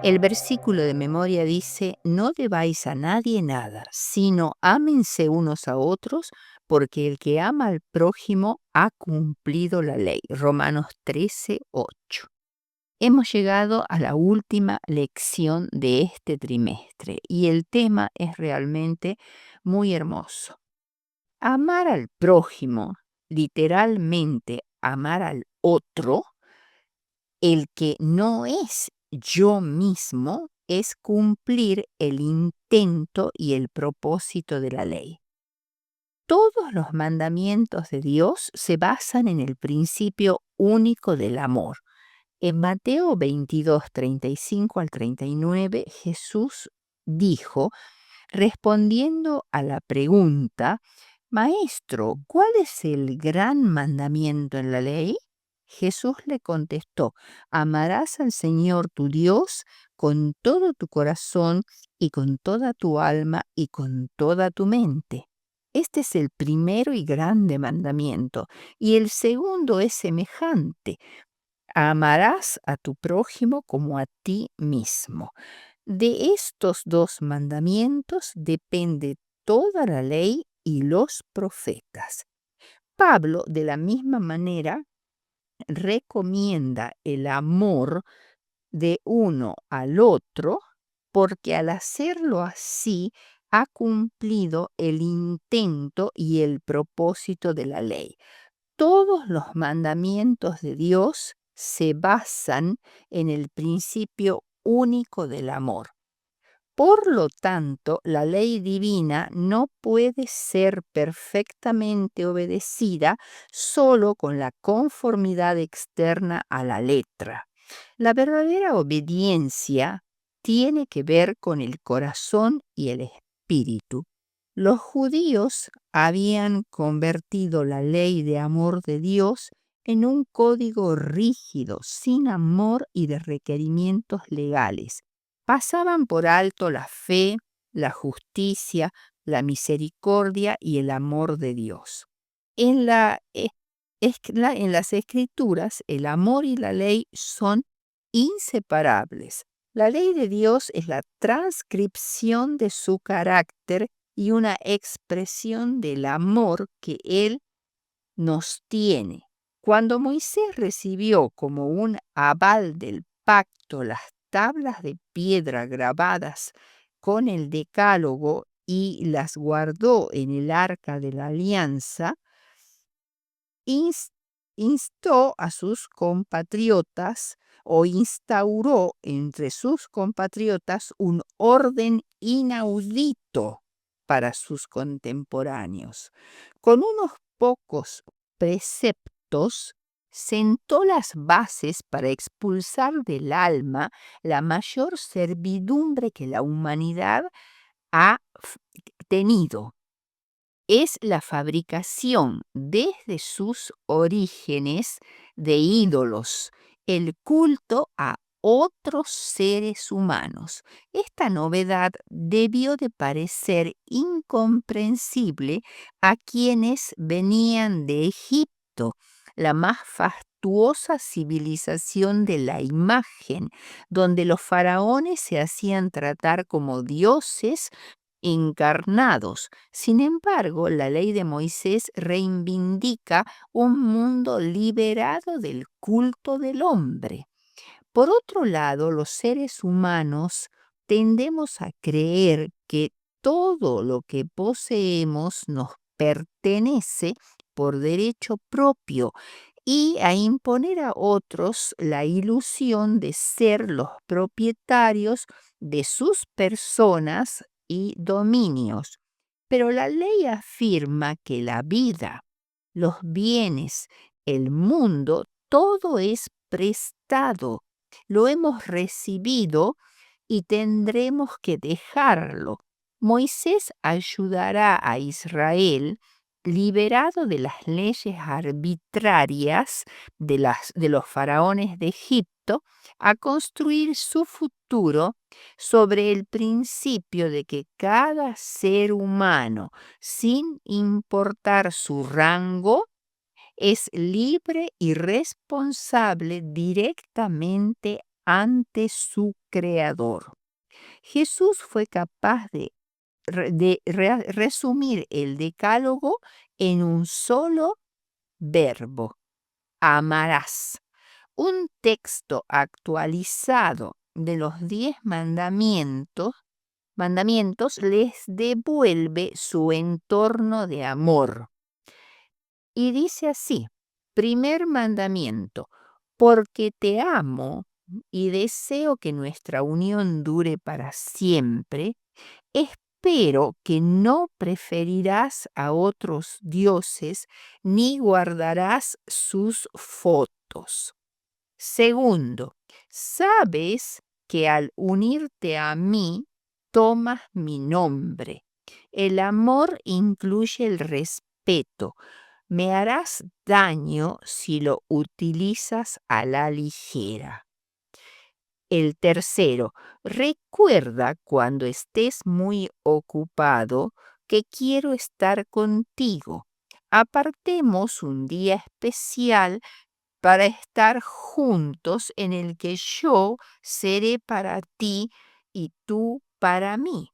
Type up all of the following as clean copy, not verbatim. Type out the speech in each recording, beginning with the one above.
El versículo de memoria dice, no debáis a nadie nada, sino ámense unos a otros, porque el que ama al prójimo ha cumplido la ley. Romanos 13:8. Hemos llegado a la última lección de este trimestre y el tema es realmente muy hermoso. Amar al prójimo, literalmente amar al otro, el que no es yo mismo, es cumplir el intento y el propósito de la ley. Todos los mandamientos de Dios se basan en el principio único del amor. En Mateo 22, 35 al 39, Jesús dijo, respondiendo a la pregunta, Maestro, ¿cuál es el gran mandamiento en la ley? Jesús le contestó, amarás al Señor tu Dios con todo tu corazón y con toda tu alma y con toda tu mente. Este es el primero y grande mandamiento, y el segundo es semejante. Amarás a tu prójimo como a ti mismo. De estos dos mandamientos depende toda la ley y los profetas. Pablo, de la misma manera, recomienda el amor de uno al otro porque al hacerlo así ha cumplido el intento y el propósito de la ley. Todos los mandamientos de Dios se basan en el principio único del amor. Por lo tanto, la ley divina no puede ser perfectamente obedecida solo con la conformidad externa a la letra. La verdadera obediencia tiene que ver con el corazón y el espíritu. Los judíos habían convertido la ley de amor de Dios en un código rígido, sin amor y de requerimientos legales. Pasaban por alto la fe, la justicia, la misericordia y el amor de Dios. En las Escrituras, el amor y la ley son inseparables. La ley de Dios es la transcripción de su carácter y una expresión del amor que Él nos tiene. Cuando Moisés recibió como un aval del pacto las tablas de piedra grabadas con el decálogo y las guardó en el arca de la alianza, ins- instó a sus compatriotas o instauró entre sus compatriotas un orden inaudito para sus contemporáneos. Con unos pocos preceptos, sentó las bases para expulsar del alma la mayor servidumbre que la humanidad ha tenido. Es la fabricación desde sus orígenes de ídolos, el culto a otros seres humanos. Esta novedad debió de parecer incomprensible a quienes venían de Egipto, la más fastuosa civilización de la imagen, donde los faraones se hacían tratar como dioses encarnados. Sin embargo, la ley de Moisés reivindica un mundo liberado del culto del hombre. Por otro lado, los seres humanos tendemos a creer que todo lo que poseemos nos pertenece por derecho propio y a imponer a otros la ilusión de ser los propietarios de sus personas y dominios. Pero la ley afirma que la vida, los bienes, el mundo, todo es prestado. Lo hemos recibido y tendremos que dejarlo. Moisés ayudará a Israel, liberado de las leyes arbitrarias de los faraones de Egipto, a construir su futuro sobre el principio de que cada ser humano, sin importar su rango, es libre y responsable directamente ante su Creador. Jesús fue capaz de resumir el decálogo en un solo verbo: amarás. Un texto actualizado de los 10 mandamientos les devuelve su entorno de amor. Y dice así: primer mandamiento, porque te amo y deseo que nuestra unión dure para siempre, espero que no preferirás a otros dioses ni guardarás sus fotos. Segundo, sabes que al unirte a mí, tomas mi nombre. El amor incluye el respeto. Me harás daño si lo utilizas a la ligera. El tercero, recuerda cuando estés muy ocupado que quiero estar contigo. Apartemos un día especial para estar juntos en el que yo seré para ti y tú para mí.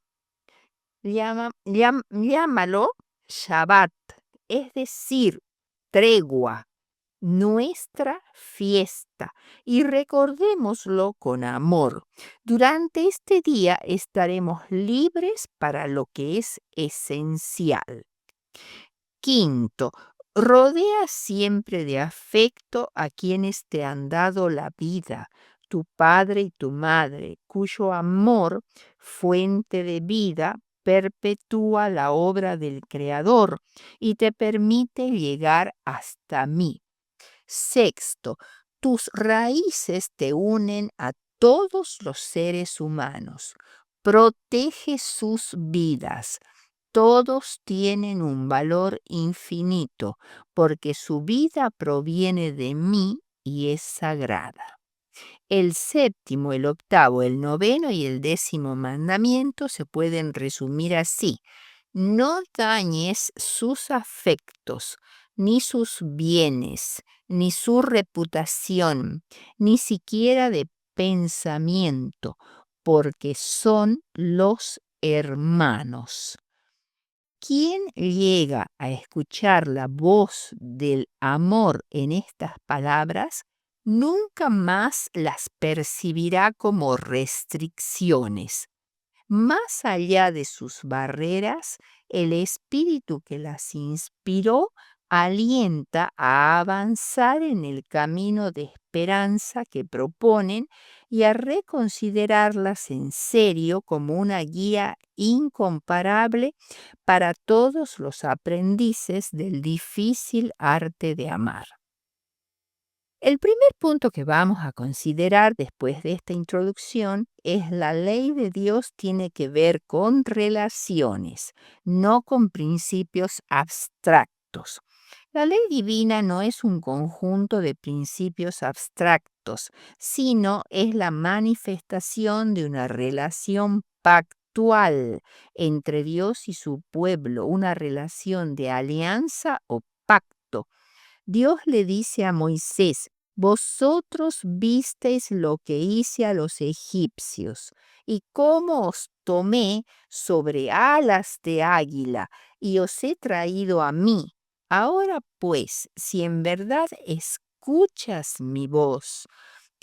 Llámalo Shabbat, es decir, tregua, nuestra fiesta, y recordémoslo con amor. Durante este día estaremos libres para lo que es esencial. Quinto, rodea siempre de afecto a quienes te han dado la vida, tu padre y tu madre, cuyo amor, fuente de vida, perpetúa la obra del Creador y te permite llegar hasta mí. Sexto, tus raíces te unen a todos los seres humanos. Protege sus vidas. Todos tienen un valor infinito porque su vida proviene de mí y es sagrada. El séptimo, el octavo, el noveno y el 10º mandamiento se pueden resumir así: no dañes sus afectos, ni sus bienes, ni su reputación, ni siquiera de pensamiento, porque son los hermanos. Quien llega a escuchar la voz del amor en estas palabras, nunca más las percibirá como restricciones. Más allá de sus barreras, el espíritu que las inspiró alienta a avanzar en el camino de esperanza que proponen y a reconsiderarlas en serio como una guía incomparable para todos los aprendices del difícil arte de amar. El primer punto que vamos a considerar después de esta introducción es: la ley de Dios tiene que ver con relaciones, no con principios abstractos. La ley divina no es un conjunto de principios abstractos, sino es la manifestación de una relación pactual entre Dios y su pueblo, una relación de alianza o pacto. Dios le dice a Moisés: vosotros visteis lo que hice a los egipcios, y cómo os tomé sobre alas de águila, y os he traído a mí. Ahora pues, si en verdad escuchas mi voz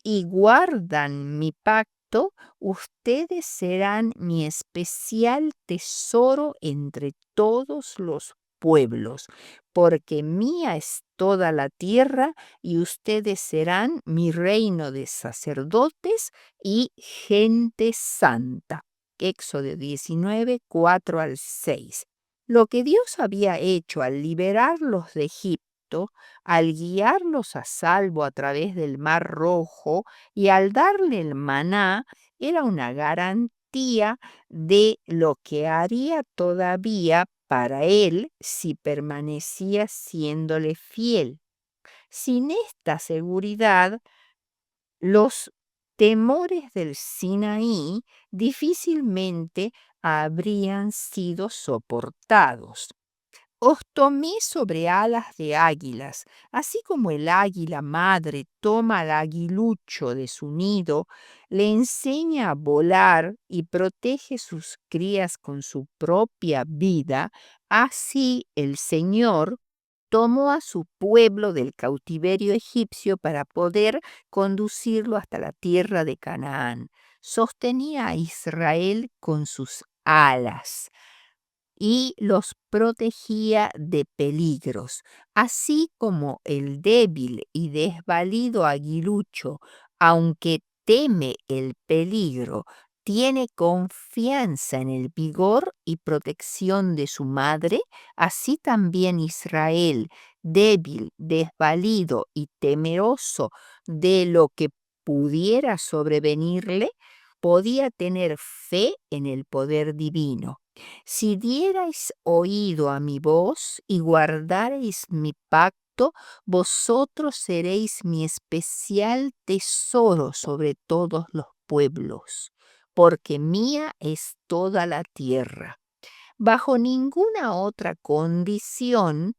y guardan mi pacto, ustedes serán mi especial tesoro entre todos los pueblos, porque mía es toda la tierra y ustedes serán mi reino de sacerdotes y gente santa. Éxodo 19, 4 al 6. Lo que Dios había hecho al liberarlos de Egipto, al guiarlos a salvo a través del Mar Rojo y al darle el maná, era una garantía de lo que haría todavía para él si permanecía siéndole fiel. Sin esta seguridad, los temores del Sinaí difícilmente habrían sido soportados. Os tomé sobre alas de águilas, así como el águila madre toma al aguilucho de su nido, le enseña a volar y protege sus crías con su propia vida, así el Señor tomó a su pueblo del cautiverio egipcio para poder conducirlo hasta la tierra de Canaán. Sostenía a Israel con sus alas y los protegía de peligros, así como el débil y desvalido aguilucho, aunque teme el peligro, tiene confianza en el vigor y protección de su madre, así también Israel, débil, desvalido y temeroso de lo que pudiera sobrevenirle, podía tener fe en el poder divino. Si dierais oído a mi voz y guardareis mi pacto, vosotros seréis mi especial tesoro sobre todos los pueblos, porque mía es toda la tierra. Bajo ninguna otra condición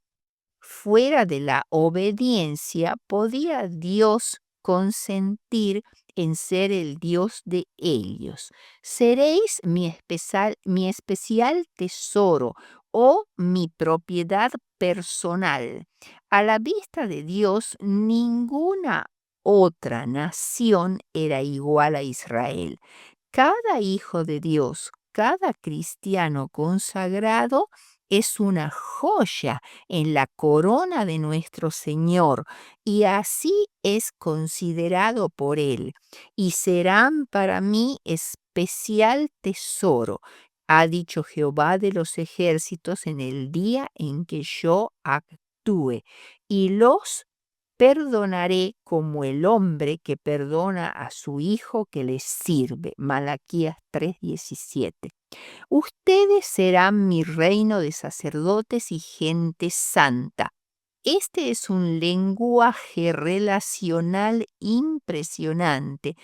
fuera de la obediencia podía Dios consentir en ser el Dios de ellos. Seréis mi especial tesoro o mi propiedad personal. A la vista de Dios, ninguna otra nación era igual a Israel. Cada hijo de Dios, cada cristiano consagrado es una joya en la corona de nuestro Señor, y así es considerado por Él, y serán para mí especial tesoro, ha dicho Jehová de los ejércitos en el día en que yo actúe, y los perdonaré como el hombre que perdona a su hijo que le sirve. Malaquías 3:17. Ustedes serán mi reino de sacerdotes y gente santa. Este es un lenguaje relacional impresionante.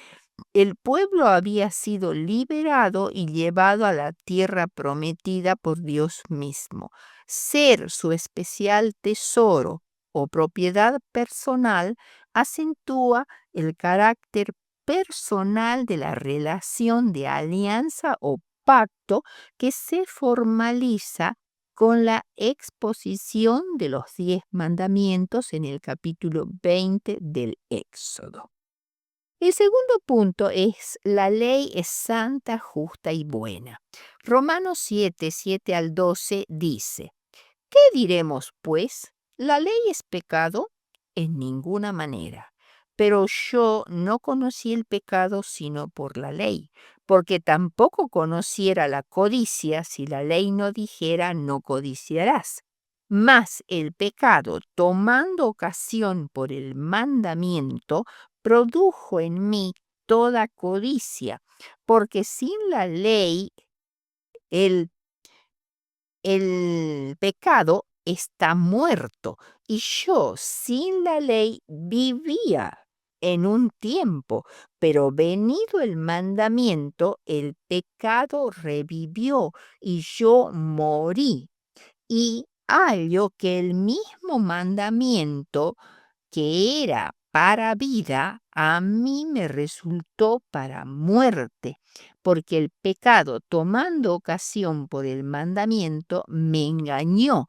El pueblo había sido liberado y llevado a la tierra prometida por Dios mismo. Ser su especial tesoro o propiedad personal acentúa el carácter personal de la relación de alianza o pacto que se formaliza con la exposición de los 10 mandamientos en el capítulo 20 del Éxodo. El segundo punto es: la ley es santa, justa y buena. Romanos 7:7 al 12 dice: ¿qué diremos, pues? ¿La ley es pecado? En ninguna manera. Pero yo no conocí el pecado sino por la ley, porque tampoco conociera la codicia si la ley no dijera no codiciarás. Mas el pecado, tomando ocasión por el mandamiento, produjo en mí toda codicia, porque sin la ley el pecado está muerto, y yo sin la ley vivía en un tiempo, pero venido el mandamiento, el pecado revivió y yo morí. Y hallo que el mismo mandamiento que era para vida, a mí me resultó para muerte, porque el pecado, tomando ocasión por el mandamiento, me engañó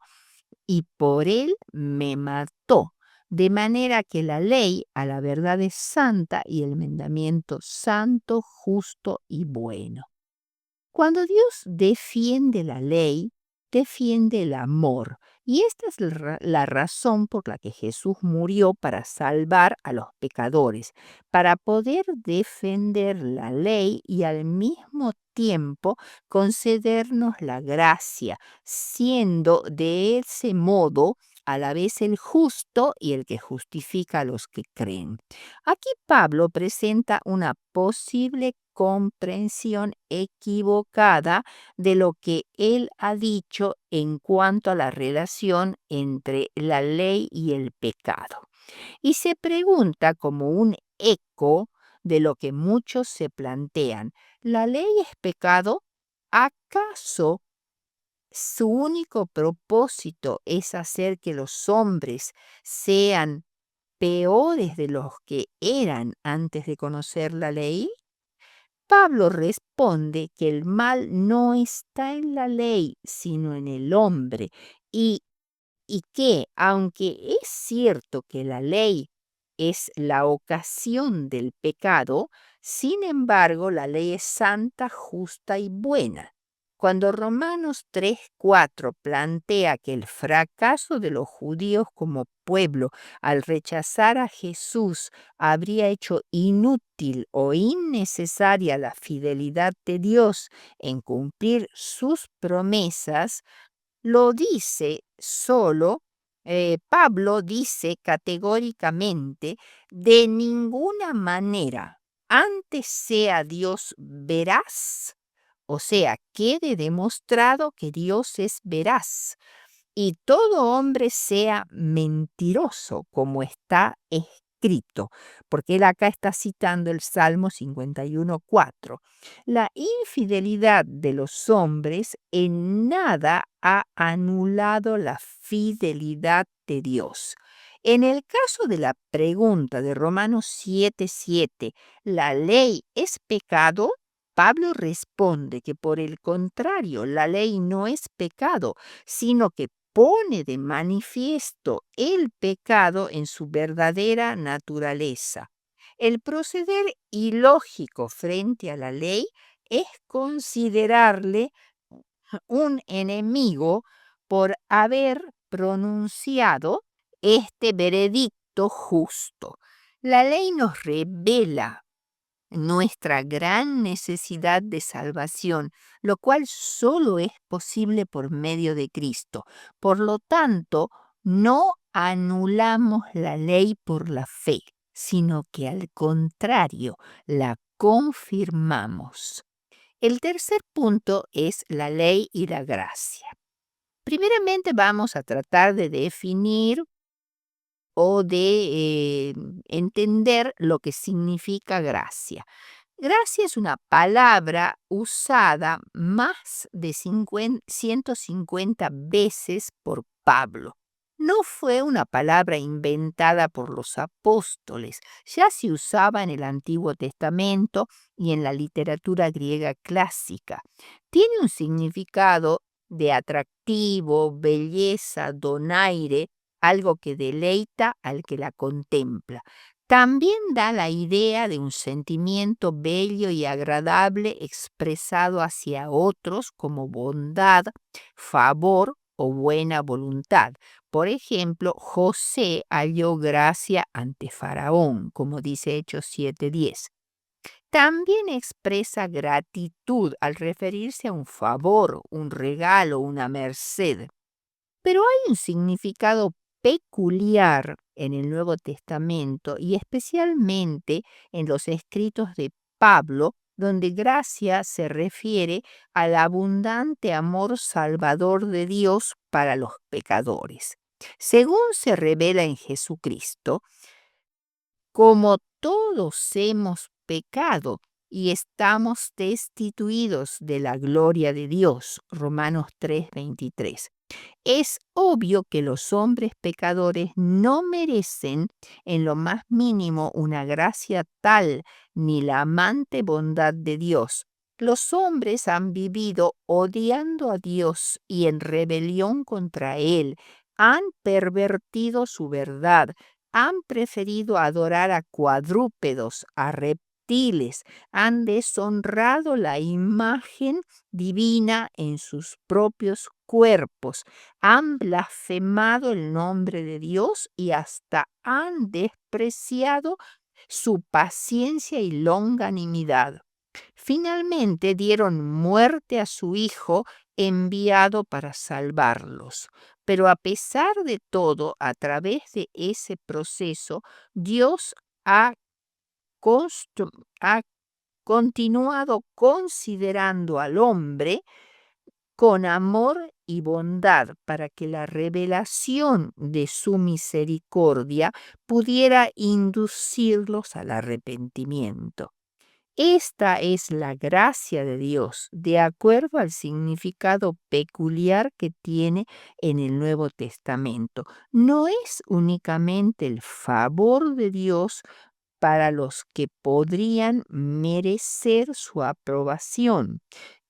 y por él me mató. De manera que la ley a la verdad es santa y el mandamiento santo, justo y bueno. Cuando Dios defiende la ley, defiende el amor. Y esta es la razón por la que Jesús murió para salvar a los pecadores, para poder defender la ley y al mismo tiempo concedernos la gracia, siendo de ese modo a la vez el justo y el que justifica a los que creen. Aquí Pablo presenta una posible comprensión equivocada de lo que él ha dicho en cuanto a la relación entre la ley y el pecado. Y se pregunta como un eco de lo que muchos se plantean: ¿la ley es pecado? ¿Acaso su único propósito es hacer que los hombres sean peores de los que eran antes de conocer la ley? Pablo responde que el mal no está en la ley, sino en el hombre, y y que, aunque es cierto que la ley es la ocasión del pecado, sin embargo la ley es santa, justa y buena. Cuando Romanos 3:4 plantea que el fracaso de los judíos como pueblo al rechazar a Jesús habría hecho inútil o innecesaria la fidelidad de Dios en cumplir sus promesas, lo dice solo, Pablo dice categóricamente, de ninguna manera, antes sea Dios veraz, o sea, quede demostrado que Dios es veraz, y todo hombre sea mentiroso, como está escrito, porque él acá está citando el Salmo 51:4. La infidelidad de los hombres en nada ha anulado la fidelidad de Dios. En el caso de la pregunta de Romanos 7:7, ¿la ley es pecado? Pablo responde que por el contrario, la ley no es pecado, sino que pone de manifiesto el pecado en su verdadera naturaleza. El proceder ilógico frente a la ley es considerarle un enemigo por haber pronunciado este veredicto justo. La ley nos revela nuestra gran necesidad de salvación, lo cual solo es posible por medio de Cristo. Por lo tanto, no anulamos la ley por la fe, sino que al contrario, la confirmamos. El tercer punto es la ley y la gracia. Primeramente vamos a tratar de definir o de entender lo que significa gracia. Gracia es una palabra usada más de 150 veces por Pablo. No fue una palabra inventada por los apóstoles, ya se usaba en el Antiguo Testamento y en la literatura griega clásica. Tiene un significado de atractivo, belleza, donaire, algo que deleita al que la contempla. También da la idea de un sentimiento bello y agradable expresado hacia otros como bondad, favor o buena voluntad. Por ejemplo, José halló gracia ante Faraón, como dice Hechos 7:10. También expresa gratitud al referirse a un favor, un regalo, una merced. Pero hay un significado peculiar en el Nuevo Testamento y especialmente en los escritos de Pablo, donde gracia se refiere al abundante amor salvador de Dios para los pecadores. Según se revela en Jesucristo, como todos hemos pecado y estamos destituidos de la gloria de Dios, Romanos 3:23. Es obvio que los hombres pecadores no merecen en lo más mínimo una gracia tal ni la amante bondad de Dios. Los hombres han vivido odiando a Dios y en rebelión contra Él. Han pervertido su verdad. Han preferido adorar a cuadrúpedos, a reptiles. Han deshonrado la imagen divina en sus propios cuerpos, han blasfemado el nombre de Dios y hasta han despreciado su paciencia y longanimidad. Finalmente dieron muerte a su Hijo enviado para salvarlos. Pero a pesar de todo, a través de ese proceso, Dios ha, ha continuado considerando al hombre con amor y bondad para que la revelación de su misericordia pudiera inducirlos al arrepentimiento. Esta es la gracia de Dios, de acuerdo al significado peculiar que tiene en el Nuevo Testamento. No es únicamente el favor de Dios para los que podrían merecer su aprobación.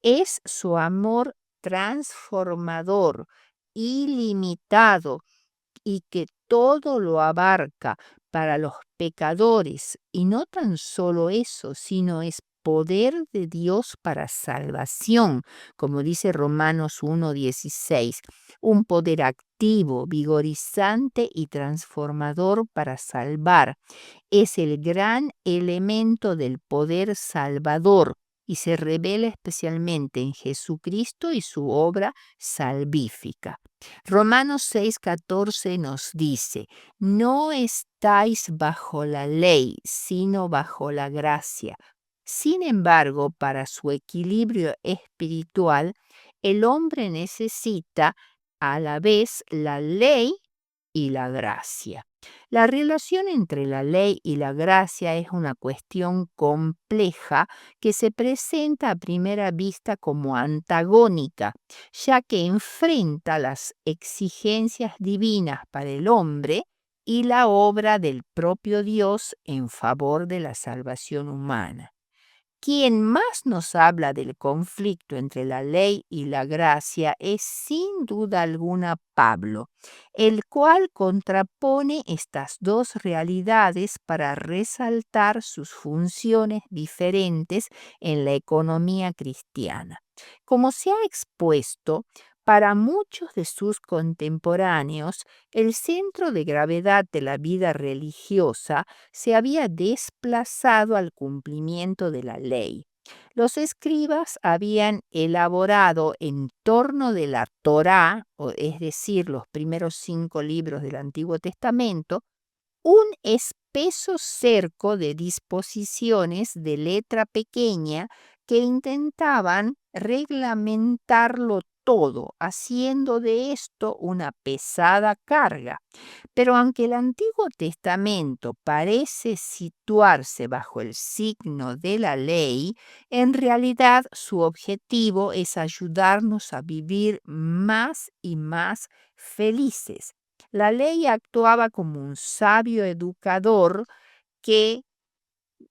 Es su amor transformador, ilimitado y que todo lo abarca para los pecadores. Y no tan solo eso, sino es poder de Dios para salvación, como dice Romanos 1:16, un poder activo, vigorizante y transformador para salvar. Es el gran elemento del poder salvador y se revela especialmente en Jesucristo y su obra salvífica. Romanos 6:14 nos dice, no estáis bajo la ley, sino bajo la gracia. Sin embargo, para su equilibrio espiritual, el hombre necesita a la vez la ley y la gracia. La relación entre la ley y la gracia es una cuestión compleja que se presenta a primera vista como antagónica, ya que enfrenta las exigencias divinas para el hombre y la obra del propio Dios en favor de la salvación humana. Quien más nos habla del conflicto entre la ley y la gracia es sin duda alguna Pablo, el cual contrapone estas dos realidades para resaltar sus funciones diferentes en la economía cristiana. Como se ha expuesto, para muchos de sus contemporáneos, el centro de gravedad de la vida religiosa se había desplazado al cumplimiento de la ley. Los escribas habían elaborado en torno de la Torá, es decir, los primeros 5 libros del Antiguo Testamento, un espeso cerco de disposiciones de letra pequeña que intentaban reglamentarlo todo, haciendo de esto una pesada carga. Pero aunque el Antiguo Testamento parece situarse bajo el signo de la ley, en realidad su objetivo es ayudarnos a vivir más y más felices. La ley actuaba como un sabio educador que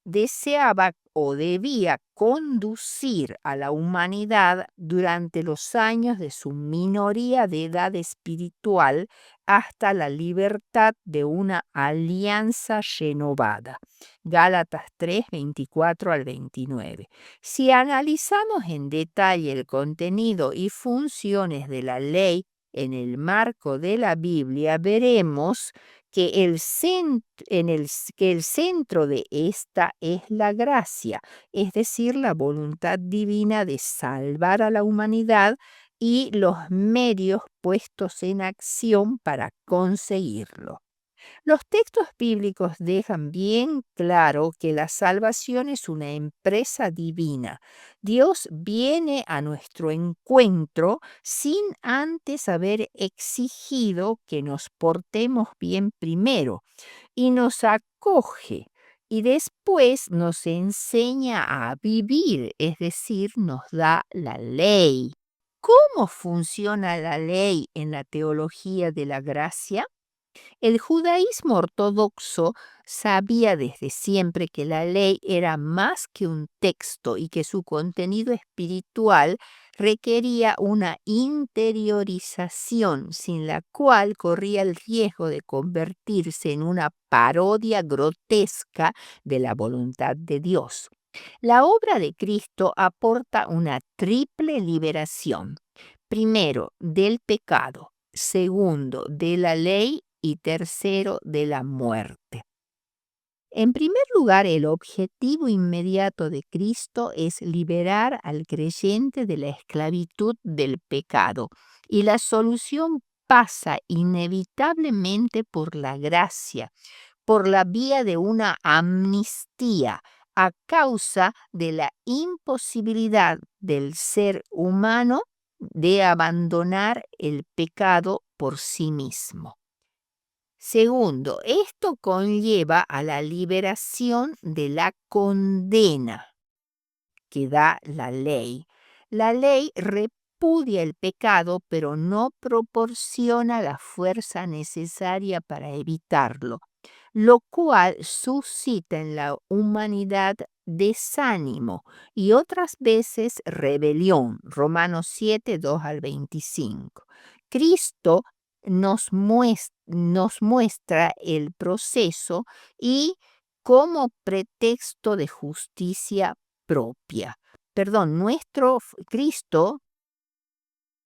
deseaba o debía conducir a la humanidad durante los años de su minoría de edad espiritual hasta la libertad de una alianza renovada. Gálatas 3, 24 al 29. Si analizamos en detalle el contenido y funciones de la ley en el marco de la Biblia, veremos que que el centro de esta es la gracia, es decir, la voluntad divina de salvar a la humanidad y los medios puestos en acción para conseguirlo. Los textos bíblicos dejan bien claro que la salvación es una empresa divina. Dios viene a nuestro encuentro sin antes haber exigido que nos portemos bien primero y nos acoge y después nos enseña a vivir, es decir, nos da la ley. ¿Cómo funciona la ley en la teología de la gracia? El judaísmo ortodoxo sabía desde siempre que la ley era más que un texto y que su contenido espiritual requería una interiorización sin la cual corría el riesgo de convertirse en una parodia grotesca de la voluntad de Dios. La obra de Cristo aporta una triple liberación. Primero, del pecado. Segundo, de la ley y tercero, de la muerte. En primer lugar, el objetivo inmediato de Cristo es liberar al creyente de la esclavitud del pecado y la solución pasa inevitablemente por la gracia, por la vía de una amnistía a causa de la imposibilidad del ser humano de abandonar el pecado por sí mismo. Segundo, esto conlleva a la liberación de la condena. que da la ley. La ley repudia el pecado, pero no proporciona la fuerza necesaria para evitarlo, lo cual suscita en la humanidad desánimo y otras veces rebelión. Romanos 7, 2 al 25. Cristo nos muestra el proceso y como pretexto de justicia propia. Perdón, Cristo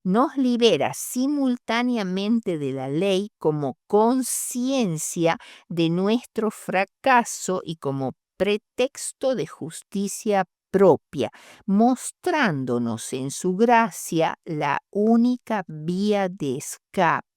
nos libera simultáneamente de la ley como conciencia de nuestro fracaso y como pretexto de justicia propia, mostrándonos en su gracia la única vía de escape.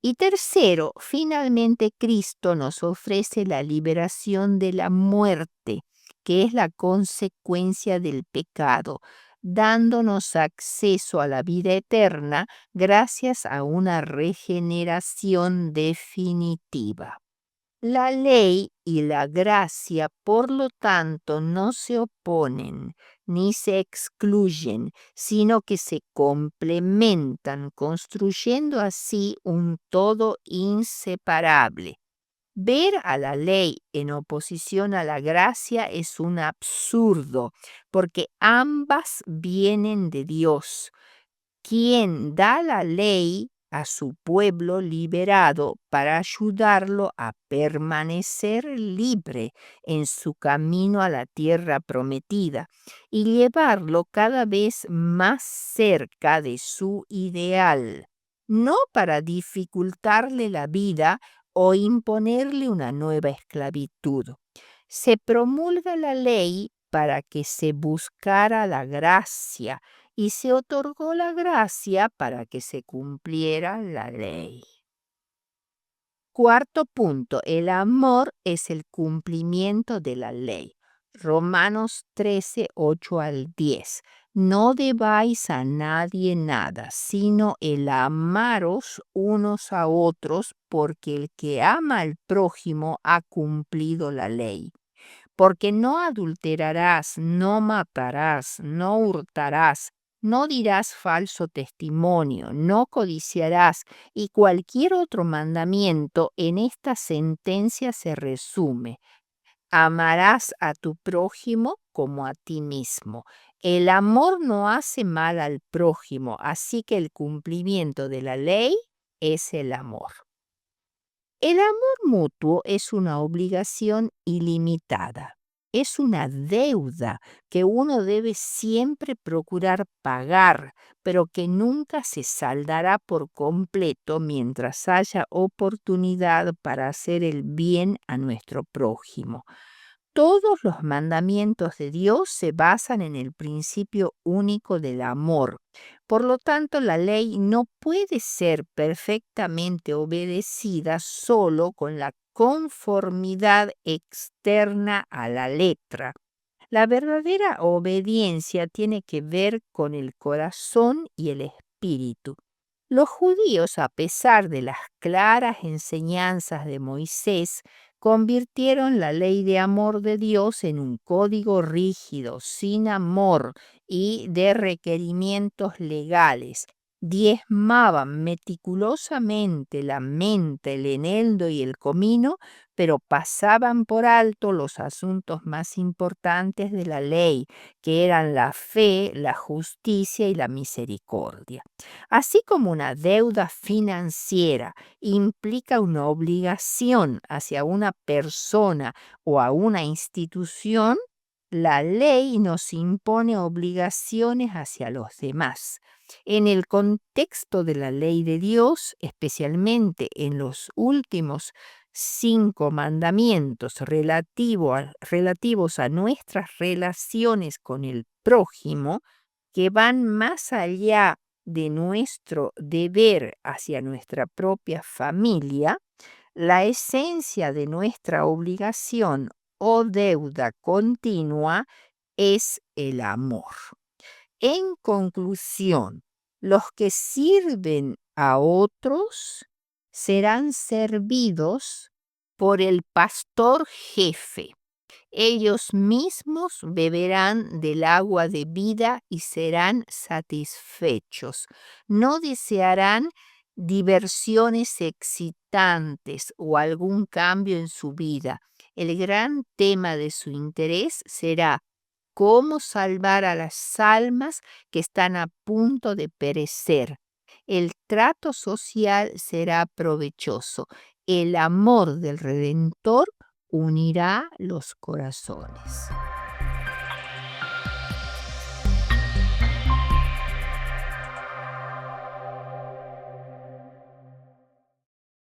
Y tercero, finalmente Cristo nos ofrece la liberación de la muerte, que es la consecuencia del pecado, dándonos acceso a la vida eterna gracias a una regeneración definitiva. La ley y la gracia, por lo tanto, no se oponen ni se excluyen, sino que se complementan, construyendo así un todo inseparable. Ver a la ley en oposición a la gracia es un absurdo, porque ambas vienen de Dios, quien da la ley a su pueblo liberado para ayudarlo a permanecer libre en su camino a la tierra prometida y llevarlo cada vez más cerca de su ideal, no para dificultarle la vida o imponerle una nueva esclavitud. Se promulga la ley para que se buscara la gracia y se otorgó la gracia para que se cumpliera la ley. Cuarto punto, el amor es el cumplimiento de la ley. Romanos 13, 8 al 10. No debáis a nadie nada, sino el amaros unos a otros, porque el que ama al prójimo ha cumplido la ley. Porque no adulterarás, no matarás, no hurtarás, no dirás falso testimonio, no codiciarás, y cualquier otro mandamiento en esta sentencia se resume: amarás a tu prójimo como a ti mismo. El amor no hace mal al prójimo, así que el cumplimiento de la ley es el amor. El amor mutuo es una obligación ilimitada. Es una deuda que uno debe siempre procurar pagar, pero que nunca se saldará por completo mientras haya oportunidad para hacer el bien a nuestro prójimo. Todos los mandamientos de Dios se basan en el principio único del amor. Por lo tanto, la ley no puede ser perfectamente obedecida solo con la conformidad externa a la letra. La verdadera obediencia tiene que ver con el corazón y el espíritu. Los judíos, a pesar de las claras enseñanzas de Moisés, convirtieron la ley de amor de Dios en un código rígido, sin amor y de requerimientos legales. Diezmaban meticulosamente la menta, el eneldo y el comino, pero pasaban por alto los asuntos más importantes de la ley, que eran la fe, la justicia y la misericordia. Así como una deuda financiera implica una obligación hacia una persona o a una institución, la ley nos impone obligaciones hacia los demás. En el contexto de la ley de Dios, especialmente en los últimos 5 mandamientos relativos a nuestras relaciones con el prójimo, que van más allá de nuestro deber hacia nuestra propia familia, la esencia de nuestra obligación o deuda continua es el amor. En conclusión, los que sirven a otros serán servidos por el pastor jefe. Ellos mismos beberán del agua de vida y serán satisfechos. No desearán diversiones excitantes o algún cambio en su vida. El gran tema de su interés será cómo salvar a las almas que están a punto de perecer. El trato social será provechoso. El amor del Redentor unirá los corazones.